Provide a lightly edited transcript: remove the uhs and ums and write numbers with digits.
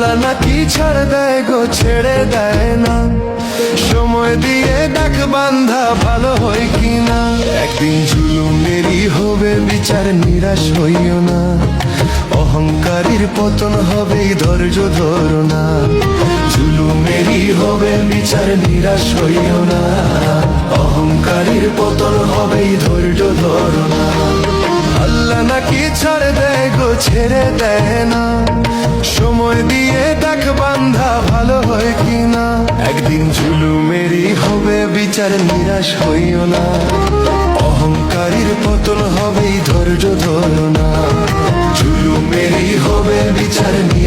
আল্লাহ নাকি ছাড় দেয় গো, ছেড়ে দেয় না। সময় দিয়ে দেখ বান্ধা ভালো হয় কিনা। একদিন জুলুমেরই হবে বিচার, নিরাশ হইও না। অহংকারীর পতন হবে, ধৈর্য ধরো না। জুলুমেরই হবে বিচার, নিরাশ হইও না। অহংকারীর পতন হবে, ধৈর্য ধরো না। আল্লাহ নাকি ছাড় দেয় গো, ছেড়ে দেয় না। সময় দিয়ে দেখ বান্ধা ভালো হয় কিনা। একদিন জুলুমেরই হবে বিচার, নিরাশ হইও না। অহংকারীর পতন হবে, ধৈর্য ধরো না। জুলুমেরই হবে বিচার।